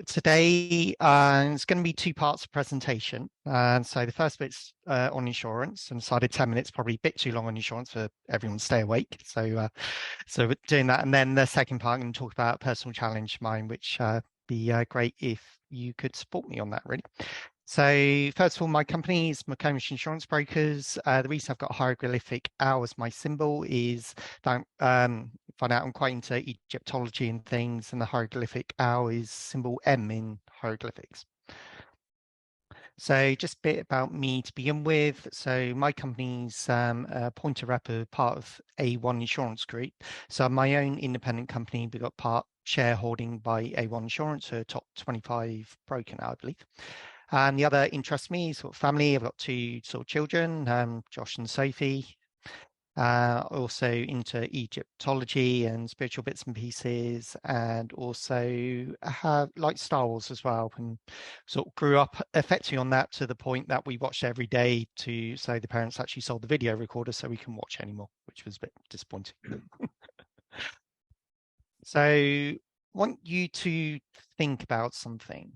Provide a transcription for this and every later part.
today it's going to be two parts of presentation. And so the first bit's on insurance, and decided 10 minutes probably a bit too long on insurance for everyone to stay awake. So we're doing that. And then the second part, I'm going to talk about personal challenge of mine, which be great if you could support me on that, really. So first of all, my company is McComish Insurance Brokers. The reason I've got a hieroglyphic owl as my symbol is that find out I'm quite into Egyptology and things, and the hieroglyphic owl is symbol M in hieroglyphics. So just a bit about me to begin with. So my company's Pointer Rep, part of A1 Insurance Group. So my own independent company, we got part shareholding by A1 Insurance, a top 25 broker now, I believe. And the other interests me, sort of family. I've got two sort of children, Josh and Sophie. Also into Egyptology and spiritual bits and pieces, and also have like Star Wars as well, and sort of grew up effectively on that to the point that we watched every day, to so the parents actually sold the video recorder so we can watch anymore, which was a bit disappointing. So I want you to think about something.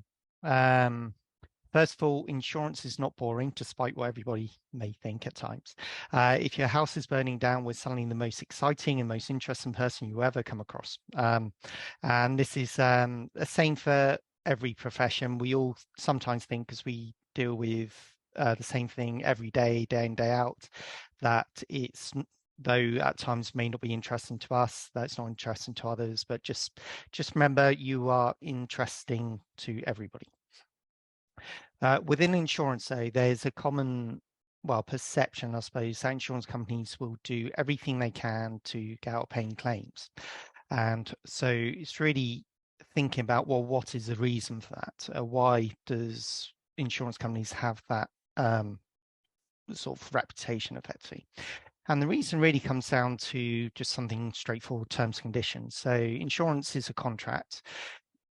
First of all, insurance is not boring, despite what everybody may think at times. If your house is burning down, we're suddenly the most exciting and most interesting person you ever come across. And this is the same for every profession. We all sometimes think, because we deal with the same thing every day, day in, day out, that it's, though at times may not be interesting to us, that it's not interesting to others, but just remember, you are interesting to everybody. Within insurance, though, there's a common, perception, I suppose, that insurance companies will do everything they can to get out of paying claims. And so it's really thinking about, well, what is the reason for that? Why does insurance companies have that sort of reputation, effectively? And the reason really comes down to just something straightforward: terms and conditions. So insurance is a contract.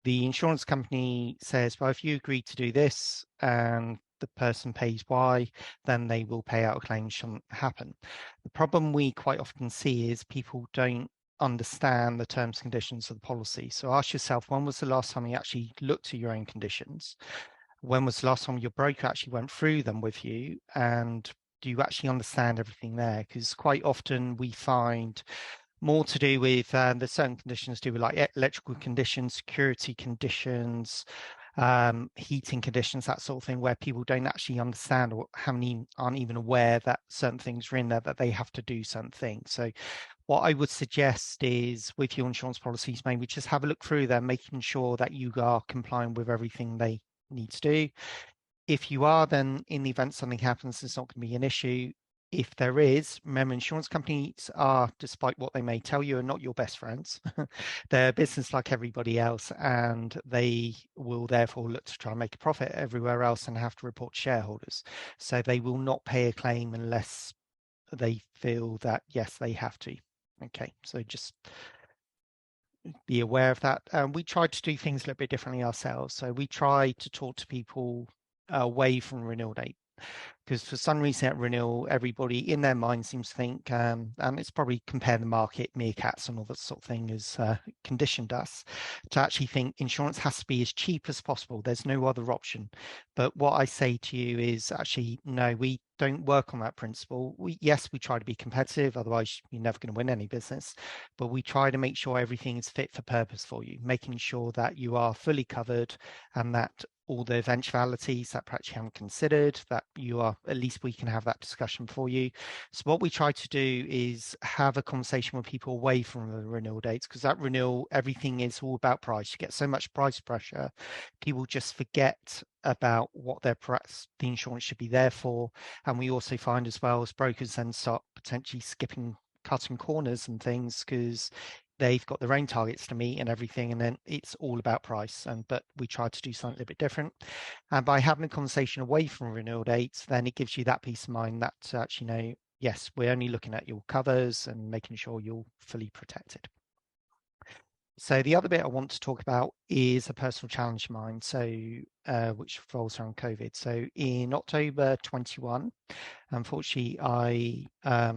The insurance company says, well, if you agree to do this and the person pays Y, then they will pay out a claim shouldn't happen. The problem we quite often see is people don't understand the terms and conditions of the policy. So ask yourself, when was the last time you actually looked at your own conditions? When was the last time your broker actually went through them with you? And do you actually understand everything there? Because quite often we find more to do with the certain conditions to do with like electrical conditions, security conditions, heating conditions, that sort of thing, where people don't actually understand, or how many aren't even aware that certain things are in there, that they have to do certain things. So what I would suggest is, with your insurance policies, maybe just have a look through them, making sure that you are complying with everything they need to do. If you are, then in the event something happens, it's not going to be an issue. If there is, remember, insurance companies are, despite what they may tell you, are not your best friends. They're a business like everybody else, and they will therefore look to try and make a profit everywhere else and have to report to shareholders. So they will not pay a claim unless they feel that, yes, they have to. Okay, so just be aware of that. We try to do things a little bit differently ourselves. So we try to talk to people away from renewal date, because for some reason at renewal, everybody in their mind seems to think, and it's probably compare the market, meerkats and all that sort of thing, has conditioned us to actually think insurance has to be as cheap as possible. There's no other option. But what I say to you is, actually, no, we don't work on that principle. Yes, we try to be competitive, otherwise you're never going to win any business. But we try to make sure everything is fit for purpose for you, making sure that you are fully covered, and that all the eventualities that perhaps you haven't considered, that you are, at least we can have that discussion for you. So what we try to do is have a conversation with people away from the renewal dates, because that renewal, everything is all about price. You get so much price pressure, people just forget about what the insurance should be there for. And we also find, as well, as brokers then start potentially cutting corners and things, because they've got their own targets to meet and everything, and then it's all about price. But we try to do something a little bit different. And by having a conversation away from renewal dates, then it gives you that peace of mind that actually know, yes, we're only looking at your covers and making sure you're fully protected. So the other bit I want to talk about is a personal challenge of mine, which revolves around COVID. So in October 21, unfortunately, I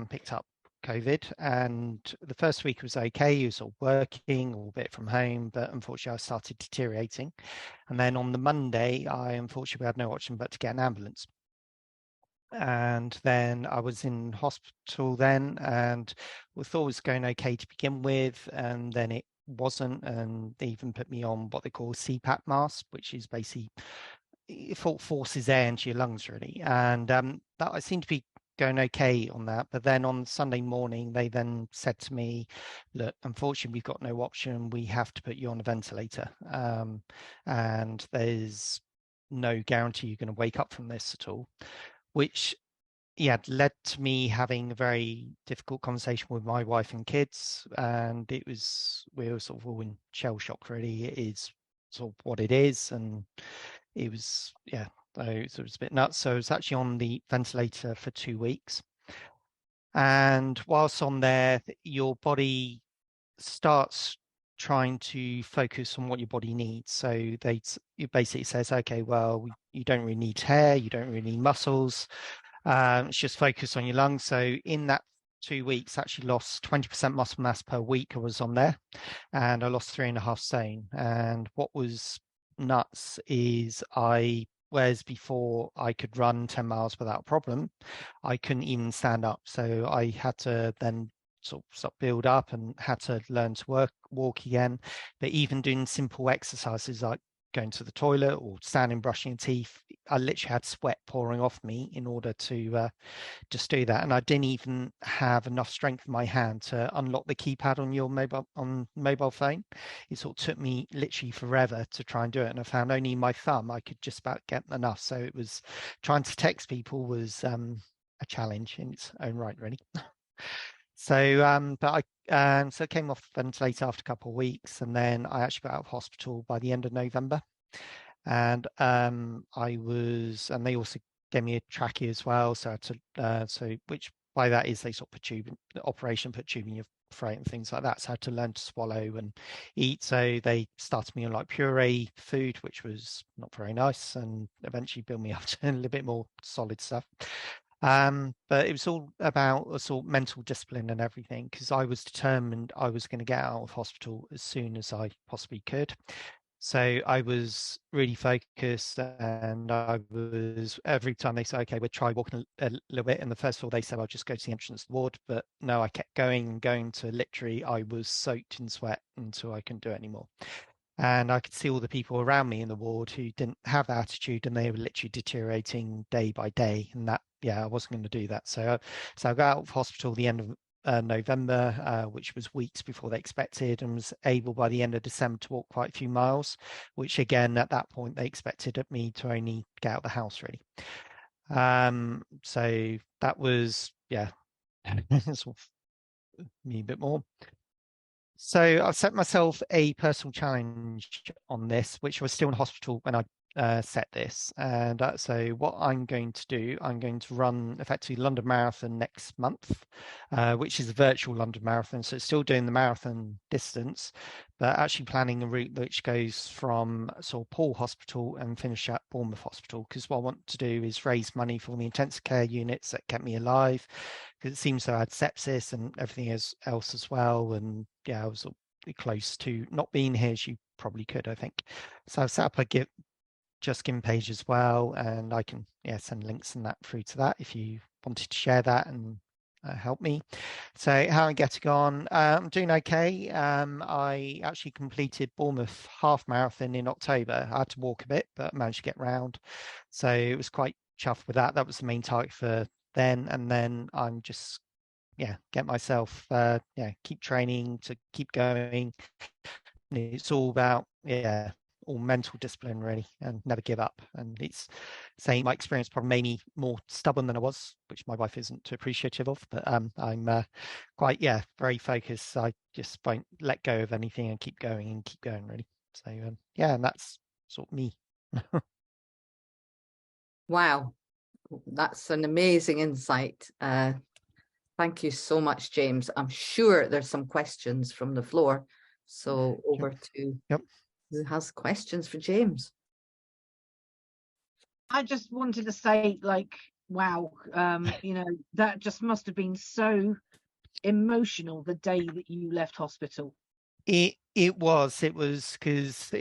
picked up COVID, and the first week was okay. He was sort of working, all bit from home, but unfortunately I started deteriorating. And then on the Monday, I unfortunately had no option but to get an ambulance. And then I was in hospital then, and we thought it was going okay to begin with, and then it wasn't, and they even put me on what they call CPAP mask, which is basically it forces air into your lungs really, and that I seemed to be going okay on that. But then on Sunday morning, they then said to me, "Look, unfortunately, we've got no option. We have to put you on a ventilator, and there's no guarantee you're going to wake up from this at all," which led to me having a very difficult conversation with my wife and kids, and we were sort of all in shell shock really. It is sort of what it is, and it was so it was a bit nuts. So I was actually on the ventilator for 2 weeks, and whilst on there, your body starts trying to focus on what your body needs. So it basically says, okay, well, you don't really need hair, you don't really need muscles. It's just focus on your lungs. So in that 2 weeks, I actually lost 20% muscle mass per week I was on there, and I lost 3.5 stone. And what was nuts is whereas before I could run 10 miles without a problem, I couldn't even stand up. So I had to then sort of build up and had to learn to walk again. But even doing simple exercises like going to the toilet or standing brushing your teeth, I literally had sweat pouring off me in order to just do that. And I didn't even have enough strength in my hand to unlock the keypad on your mobile phone. It sort of took me literally forever to try and do it. And I found only my thumb, I could just about get enough. So it was trying to text people was a challenge in its own right, really. So, but I came off the ventilator after a couple of weeks, and then I actually got out of hospital by the end of November. And and they also gave me a trachea as well. So I had to, which by that is they sort of put tube in your throat and things like that. So I had to learn to swallow and eat. So they started me on like puree food, which was not very nice, and eventually built me up to a little bit more solid stuff. But it was all about a sort of mental discipline and everything, because I was determined I was going to get out of hospital as soon as I possibly could. So I was really focused, and I was, every time they said, okay, we'll try walking a little bit. And the first of all, they said, I'll just go to the entrance of the ward. But no, I kept going to literally, I was soaked in sweat until I couldn't do it anymore. And I could see all the people around me in the ward who didn't have that attitude, and they were literally deteriorating day by day. And that, I wasn't going to do that. So I got out of hospital the end of November, which was weeks before they expected, and was able by the end of December to walk quite a few miles, which again, at that point, they expected me to only get out of the house really. So that was, sort of me a bit more. So I've set myself a personal challenge on this, which was still in hospital when I set this. And so what I'm going to do, I'm going to run effectively London Marathon next month, which is a virtual London Marathon. So it's still doing the marathon distance, but actually planning a route which goes from sort of Paul Hospital and finish at Bournemouth Hospital. Because what I want to do is raise money for the intensive care units that kept me alive, because it seems so I had sepsis and everything else as well. And I was close to not being here as you probably could, I think. So I've set up a Just Giving page as well, and I can send links and that through to that if you wanted to share that and help me. So how I'm getting on, I'm doing okay. I actually completed Bournemouth half marathon in October. I had to walk a bit, but managed to get round. So it was quite chuffed with that. That was the main target for then. And then I'm just get myself keep training to keep going. It's all about all mental discipline really, and never give up. And it's saying my experience probably made me more stubborn than I was, which my wife isn't too appreciative of, but I'm quite very focused. I just won't let go of anything and keep going really. So and that's sort of me. Wow, that's an amazing insight. Thank you so much, James. I'm sure there's some questions from the floor. So over to who has questions for James. I just wanted to say, like, wow, that just must have been so emotional the day that you left hospital? It was because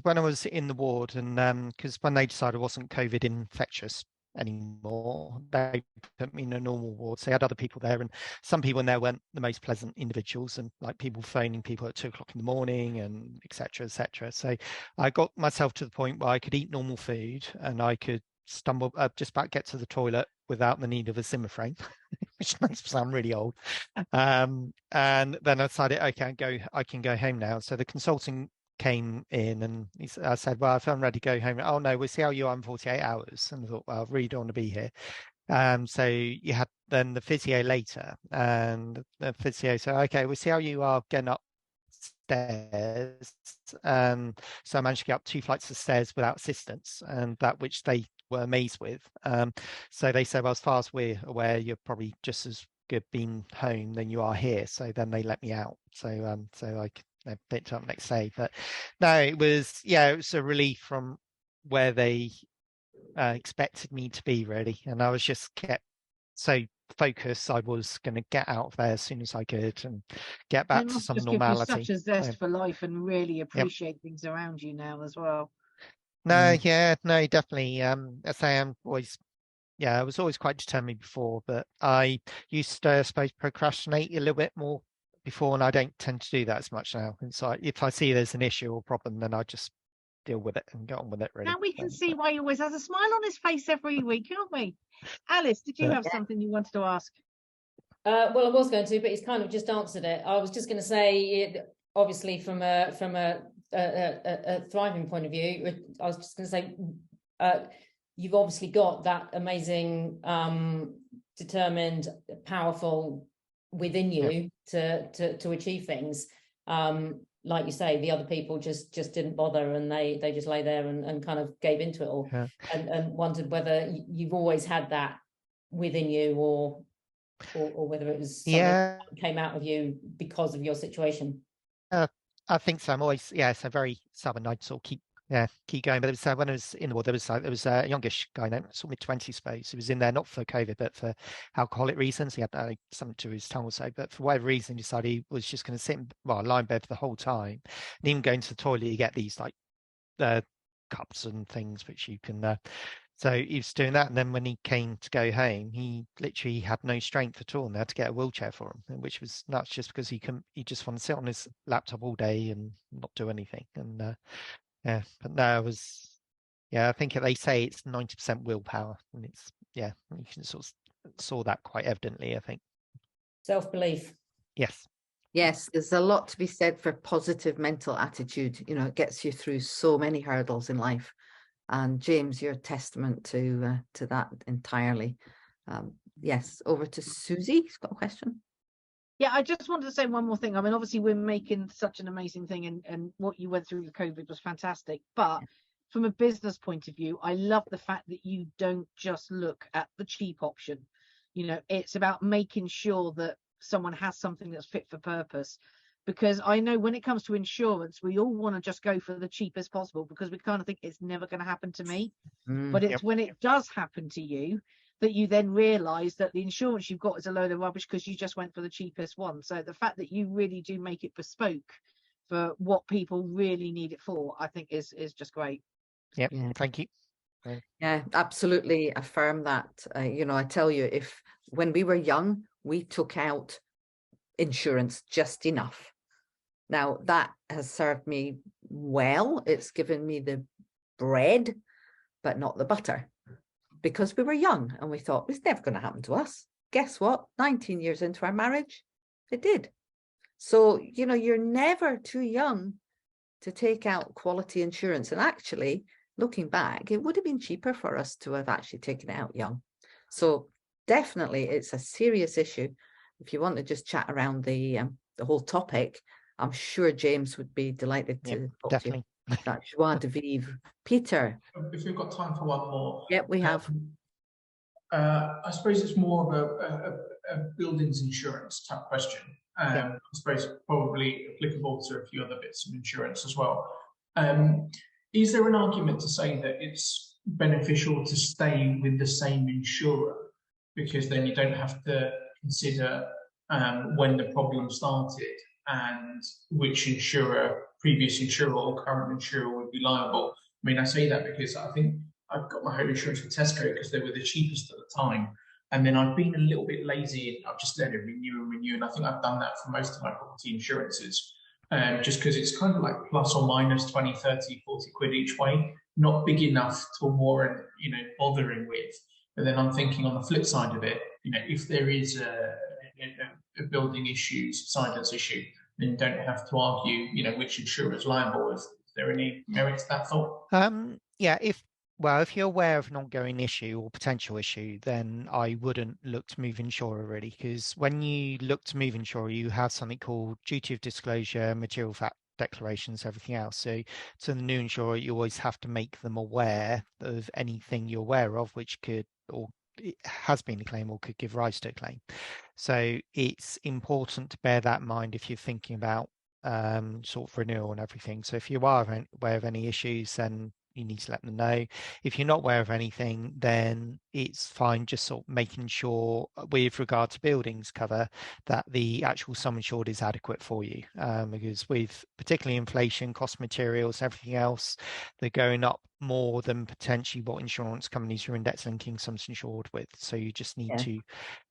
when I was in the ward, and because when they decided I wasn't COVID infectious anymore, they put me in a normal ward. So they had other people there, and some people in there weren't the most pleasant individuals, and like people phoning people at 2 o'clock in the morning, and etc. etc. So I got myself to the point where I could eat normal food, and I could stumble just about get to the toilet without the need of a Zimmer frame, which makes me sound really old. And then I decided, okay, I can go home now. So the consultant came in, and I said, well, if I'm ready to go home. Oh no, we'll see how you are in 48 hours. And I thought, well, I really don't want to be here. So you had then the physio later, and the physio said, okay, we'll see how you are getting up stairs. So I managed to get up 2 flights of stairs without assistance, and that which they were amazed with. So they said, well, as far as we're aware, you're probably just as good being home than you are here. So then they let me out. So I picked up next day. But no, it was a relief from where they expected me to be, really. And I was just kept so focused. I was going to get out of there as soon as I could and get back to some normality. Give you such a zest for life and really appreciate things around you now as well. No, no, definitely. I say I'm always, I was always quite determined before, but I used to, I suppose, procrastinate a little bit more before, and I don't tend to do that as much now. And so if I see there's an issue or problem, then I just deal with it and get on with it, really. Now we can see why he always has a smile on his face every week, can't we? Alice, did you have something you wanted to ask? Well, I was going to, but he's kind of just answered it. I was just going to say, obviously, from a thriving point of view, I was just going to say, you've obviously got that amazing, determined, powerful within you to achieve things. Like you say, the other people just didn't bother, and they just lay there and kind of gave into it all, and wondered whether you've always had that within you, or whether it was something that came out of you because of your situation. I think so. I'm always so very stubborn. I sort of keep going. But it was when I was in the ward, there was a youngish guy, sort of mid-20s, suppose. He was in there not for COVID, but for alcoholic reasons. He had something to his tongue or so. But for whatever reason, he decided he was just going to lie in bed for the whole time. And even going to the toilet, you get these like cups and things which you can. So he was doing that, and then when he came to go home, he literally had no strength at all, and they had to get a wheelchair for him, which was nuts, just because he just wanted to sit on his laptop all day and not do anything. And but no, it was I think they say it's 90% willpower, and it's you can sort of saw that quite evidently, I think. Self-belief. Yes, there's a lot to be said for positive mental attitude. You know, it gets you through so many hurdles in life. And James, you're a testament to that entirely. Yes, over to Susie. She's got a question. Yeah, I just wanted to say one more thing. I mean, obviously, we're making such an amazing thing, and what you went through with COVID was fantastic. But from a business point of view, I love the fact that you don't just look at the cheap option. You know, it's about making sure that someone has something that's fit for purpose. Because I know when it comes to insurance, we all want to just go for the cheapest possible, because we kind of think it's never going to happen to me. But it's when it does happen to you that you then realize that the insurance you've got is a load of rubbish because you just went for the cheapest one. So the fact that you really do make it bespoke for what people really need it for, I think is just great. Thank you. Yeah, absolutely affirm that. You know, I tell you, if when we were young, we took out insurance just enough. Now that has served me well. It's given me the bread, but not the butter, because we were young and we thought it's never going to happen to us. Guess what? 19 years into our marriage, it did. So, you know, you're never too young to take out quality insurance. And actually, looking back, it would have been cheaper for us to have actually taken it out young. So definitely it's a serious issue. If you want to just chat around the whole topic, I'm sure James would be delighted to talk definitely. to you. That joie de vivre. Peter. If we've got time for one more. Yep, we have. I suppose it's more of a buildings insurance type question. I suppose probably applicable to a few other bits of insurance as well. Is there an argument to say that it's beneficial to stay with the same insurer, because then you don't have to consider when the problem started and which insurer, previous insurer or current insurer would be liable. I mean, I say that because I think I've got my home insurance with Tesco because they were the cheapest at the time. And then I've been a little bit lazy and I've just let it renew and renew. And I think I've done that for most of my property insurances, just because it's kind of like plus or minus 20, 30, 40 quid each way, not big enough to warrant, bothering with. But then I'm thinking on the flip side of it, if there is a building issue, subsidence issue, then you don't have to argue, which insurer is liable. Is there any merit to that thought? Yeah, if you're aware of an ongoing issue or potential issue, then I wouldn't look to move insurer really, because when you look to move insurer, you have something called duty of disclosure, material fact declarations, everything else. So to the new insurer, you always have to make them aware of anything you're aware of, which could or it has been a claim or could give rise to a claim. So it's important to bear that in mind if you're thinking about sort of renewal and everything. So if you are aware of any issues, then you need to let them know. If you're not aware of anything, then it's fine just sort of making sure with regard to buildings cover that the actual sum insured is adequate for you, because with particularly inflation, cost materials, everything else, they're going up more than potentially what insurance companies are index linking sums insured with. So you just need to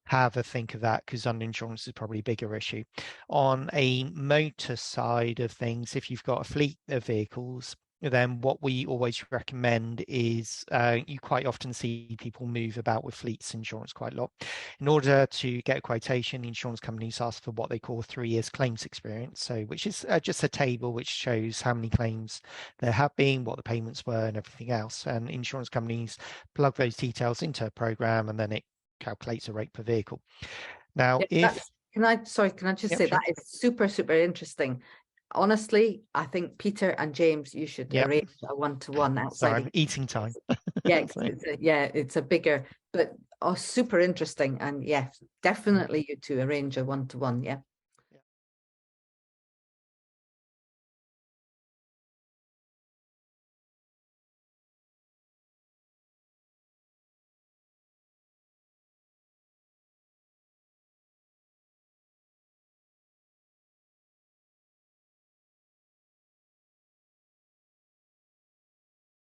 have a think of that, because under insurance is probably a bigger issue. On a motor side of things, if you've got a fleet of vehicles, then what we always recommend is you quite often see people move about with fleets insurance quite a lot. In order to get a quotation, insurance companies ask for what they call 3 years claims experience, so which is just a table which shows how many claims there have been, what the payments were and everything else. And insurance companies plug those details into a program and then it calculates a rate per vehicle. Now, can I just say that is super, super interesting. Honestly, I think Peter and James, you should arrange a one-to-one outside. Sorry, I'm eating time. It's a bigger, but super interesting. And yes, definitely you two arrange a one-to-one. Yeah.